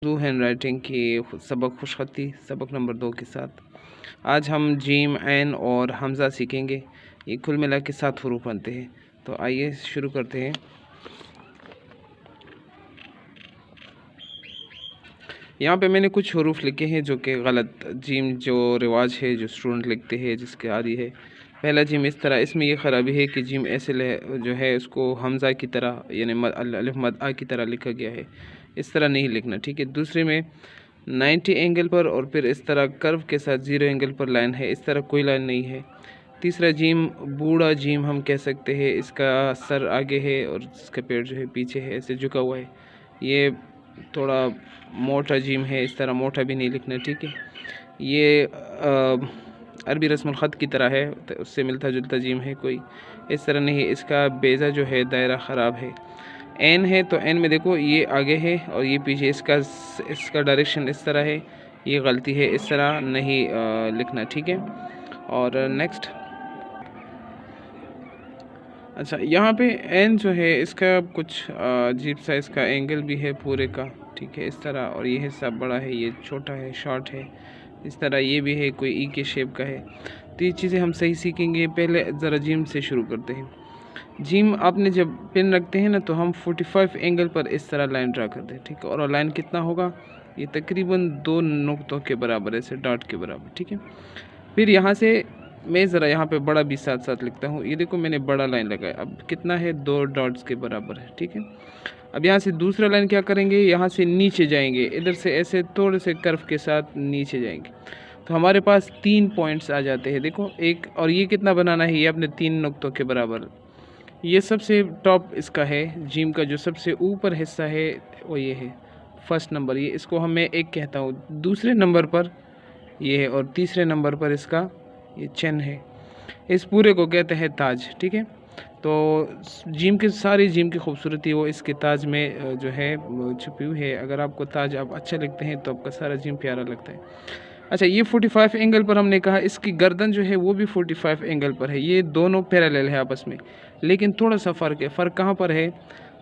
Hand writing की सबक खुशखती सबक नंबर 2 के साथ आज हम जीम, ऐन और हमज़ा सीखेंगे। ये कुल मिला के 7 हरूफ बनते हैं। तो आइए शुरू करते हैं। यहाँ पे मैंने कुछ हरूफ लिखे हैं जो कि गलत, जीम जो रिवाज है जो स्टूडेंट लिखते हैं जिसके आदि है। पहला जीम इस तरह, इसमें ये ख़राबी है कि जीम ऐसे जो है उसको हमज़ा की तरह यानी अलिफ मद आ की तरह लिखा गया है। इस तरह नहीं लिखना, ठीक है। दूसरे में 90 एंगल पर और फिर इस तरह कर्व के साथ 0 एंगल पर लाइन है, इस तरह कोई लाइन नहीं है। तीसरा जीम बूढ़ा जीम हम कह सकते हैं, इसका सर आगे है और इसका पेट जो है पीछे है, ऐसे झुका हुआ है। ये थोड़ा मोटा जीम है, इस तरह मोटा भी नहीं लिखना, ठीक है। ये अरबी रस्मुल ख़त की तरह है, तो उससे मिलता जुलता जीम है कोई, इस तरह नहीं। इसका बेज़ा जो है दायरा ख़राब है। एन है तो एन में देखो ये आगे है और ये पीछे, इसका डायरेक्शन इस तरह है, ये गलती है, इस तरह नहीं लिखना, ठीक है। और नेक्स्ट, अच्छा यहाँ पे एन जो है इसका कुछ अजीब सा इसका एंगल भी है पूरे का, ठीक है, इस तरह। और ये हिस्सा बड़ा है, ये छोटा है, शॉर्ट है, इस तरह। ये भी है कोई ई के शेप का है। तो ये चीज़ें हम सही सीखेंगे। पहले ज़रा जीम से शुरू करते हैं। जीम आपने जब पेन रखते हैं ना तो हम 45 एंगल पर इस तरह लाइन ड्रा करते हैं, ठीक है। और लाइन कितना होगा, ये तकरीबन 2 नुक्तों के बराबर, ऐसे डॉट के बराबर, ठीक है। फिर यहाँ से मैं ज़रा यहाँ पे बड़ा भी साथ साथ लिखता हूँ। ये देखो मैंने बड़ा लाइन लगाया, अब कितना है, 2 डॉट्स के बराबर है, ठीक है। अब यहाँ से दूसरा लाइन क्या करेंगे, यहाँ से नीचे जाएंगे, इधर से ऐसे थोड़े से कर्व के साथ नीचे जाएंगे तो हमारे पास 3 पॉइंट्स आ जाते हैं। देखो एक, और ये कितना बनाना है, ये अपने 3 नुक्तों के बराबर। ये सबसे टॉप इसका है, जीम का जो सबसे ऊपर हिस्सा है वो ये है, फर्स्ट नंबर। ये इसको हम मैं एक कहता हूँ। दूसरे नंबर पर ये है और तीसरे नंबर पर इसका ये चिन्ह है। इस पूरे को कहते हैं ताज, ठीक है। तो जीम के सारी जीम की खूबसूरती वो इसके ताज में जो है छुपी हुई है। अगर आपको ताज आप अच्छा लगते हैं तो आपका सारा जीम प्यारा लगता है। अच्छा, ये 45 एंगल पर हमने कहा, इसकी गर्दन जो है वो भी 45 एंगल पर है। ये दोनों पैरेलल है आपस में, लेकिन थोड़ा सा फ़र्क है। फ़र्क कहाँ पर है,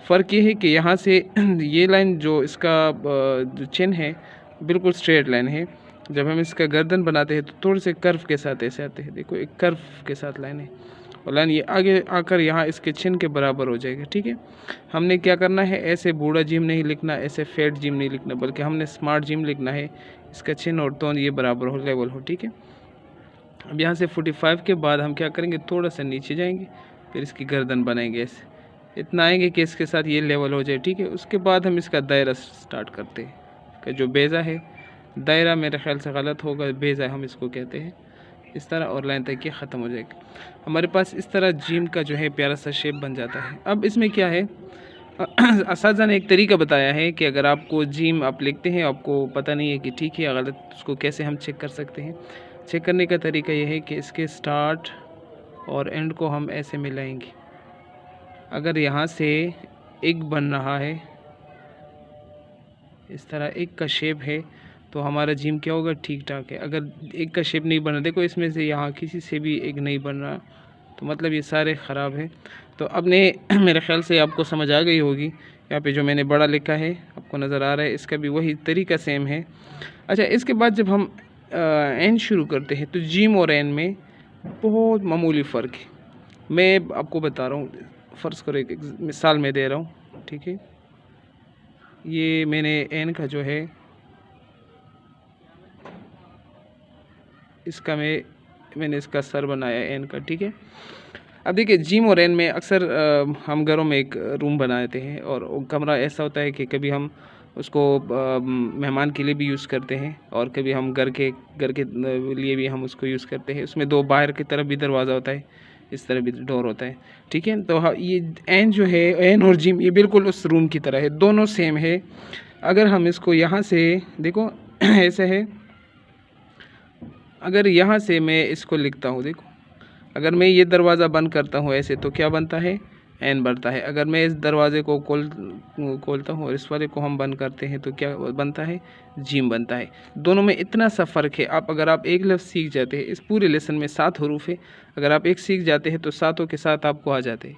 फ़र्क ये है कि यहाँ से ये लाइन जो इसका जो चिन्ह है बिल्कुल स्ट्रेट लाइन है। जब हम इसका गर्दन बनाते हैं तो थोड़े से कर्व के साथ ऐसे आते हैं। देखो एक कर्व के साथ लाइन है और लाइन ये आगे आकर यहाँ इसके चिन्ह के बराबर हो जाएगा, ठीक है। हमने क्या करना है, ऐसे बूढ़ा जिम नहीं लिखना, ऐसे फैट जिम नहीं लिखना, बल्कि हमने स्मार्ट जिम लिखना है। इसका चिन्ह और टोन ये बराबर हो, लेवल हो, ठीक है। अब यहाँ से 45 के बाद हम क्या करेंगे, थोड़ा सा नीचे जाएंगे, फिर इसकी गर्दन बनाएंगे, ऐसे इतना आएंगे कि इसके साथ ये लेवल हो जाए, ठीक है। उसके बाद हम इसका दायरा स्टार्ट करते हैं। इसका जो बेज़ा है, दायरा मेरे ख्याल से गलत होगा, बेज़ा हम इसको कहते हैं, इस तरह, और लाइन तक ये ख़त्म हो जाएगी। हमारे पास इस तरह जीम का जो है प्यारा सा शेप बन जाता है। अब इसमें क्या है, असातिज़ा ने एक तरीका बताया है कि अगर आपको जीम आप लिखते हैं, आपको पता नहीं है कि ठीक है या गलत, उसको कैसे हम चेक कर सकते हैं। चेक करने का तरीका ये है कि इसके स्टार्ट और एंड को हम ऐसे मिलाएंगे। अगर यहाँ से एक बन रहा है, इस तरह एक का शेप है, तो हमारा जिम क्या होगा, ठीक ठाक है। अगर एक का शेप नहीं बन रहा, देखो इसमें से यहाँ किसी से भी एक नहीं बन रहा, तो मतलब ये सारे ख़राब है। तो अब ने मेरे ख्याल से आपको समझ आ गई होगी। यहाँ पे जो मैंने बड़ा लिखा है आपको नज़र आ रहा है, इसका भी वही तरीका सेम है। अच्छा, इसके बाद जब हम एन शुरू करते हैं तो जिम और एन में बहुत मामूली फ़र्क है। मैं आपको बता रहा हूँ, फ़र्ज़ करो एक मिसाल में दे रहा हूँ, ठीक है। ये मैंने एन का जो है इसका मैंने इसका सर बनाया एन का, ठीक है। अब देखिए जिम और एन में अक्सर हम घरों में एक रूम बनाते हैं और कमरा ऐसा होता है कि कभी हम उसको मेहमान के लिए भी यूज़ करते हैं और कभी हम घर के लिए भी हम उसको यूज़ करते हैं। उसमें 2 बाहर की तरफ भी दरवाज़ा होता है, इस तरह भी डोर होता है, ठीक है। तो ये एन जो है, एन और जिम ये बिल्कुल उस रूम की तरह है, दोनों सेम है। अगर हम इसको यहाँ से देखो ऐसे है, अगर यहाँ से मैं इसको लिखता हूँ, देखो अगर मैं ये दरवाज़ा बंद करता हूँ ऐसे, तो क्या बनता है, एन बनता है। अगर मैं इस दरवाज़े को खोलता हूँ और इस वाले को हम बंद करते हैं तो क्या बनता है, जीम बनता है। दोनों में इतना सा फ़र्क है। अगर आप एक लफ्ज़ सीख जाते हैं, इस पूरे लेसन में 7 हरूफ है, अगर आप एक सीख जाते हैं तो सातों के साथ आपको आ जाते हैं।